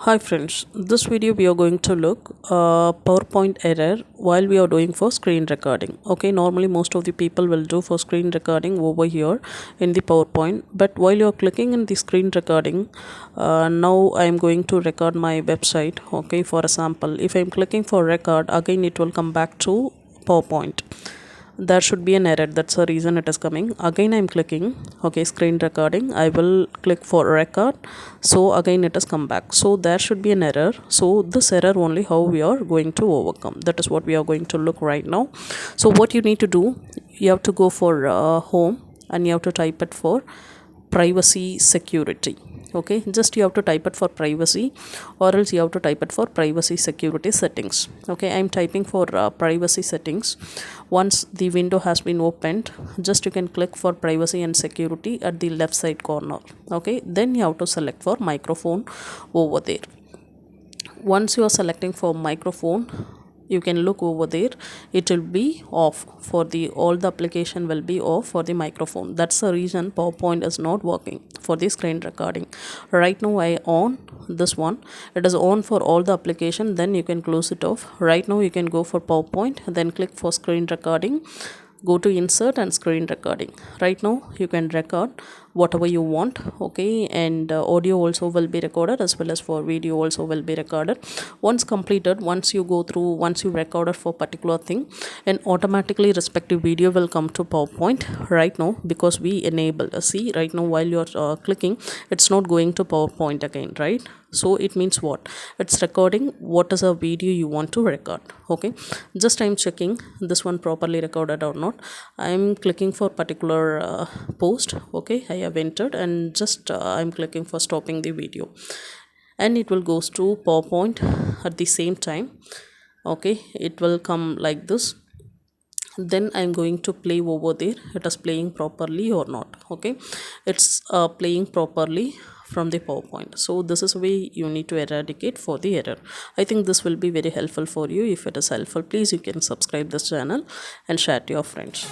Hi friends, this video we are going to look PowerPoint error while we are doing for screen recording. Okay, normally most of the people will do for screen recording over here in the PowerPoint, but while you are clicking in the screen recording, now I am going to record my website. Okay, for example, if I am clicking for record, again it will come back to PowerPoint. There should be an error, that's the reason it is coming. Again I'm clicking, okay, screen recording, I will click for record, so again it has come back, so there should be an error. So this error only how we are going to overcome, that is what we are going to look right now. So what you need to do, you have to go for home and you have to type it for privacy security. Okay, just you have to type it for privacy, or else you have to type it for privacy security settings. Okay, I'm typing for privacy settings. Once the window has been opened, just you can click for privacy and security at the left side corner. Okay, then you have to select for microphone over there. Once you are selecting for microphone, you can look over there, it will be off for the all the application will be off for the microphone. That's the reason PowerPoint is not working for the screen recording. Right now I on this one, it is on for all the application, then you can close it off. Right now you can go for PowerPoint, then click for screen recording, go to insert and screen recording. Right now you can record whatever you want. Okay, and audio also will be recorded as well as for video also will be recorded. Once completed, once you go through, once you recorded for particular thing, and automatically respective video will come to PowerPoint. Right now because we enable see right now while you're clicking, it's not going to PowerPoint again, right? So it means what, it's recording what is a video you want to record. Okay, just I'm checking this one properly recorded or not. I'm clicking for particular post. Okay, I have entered, and just I'm clicking for stopping the video, and it will goes to PowerPoint at the same time. Okay, it will come like this. Then I'm going to play over there, it is playing properly or not. Okay, it's playing properly from the PowerPoint. So this is a way you need to eradicate for the error. I think this will be very helpful for you. If it is helpful, please you can subscribe this channel and share to your friends.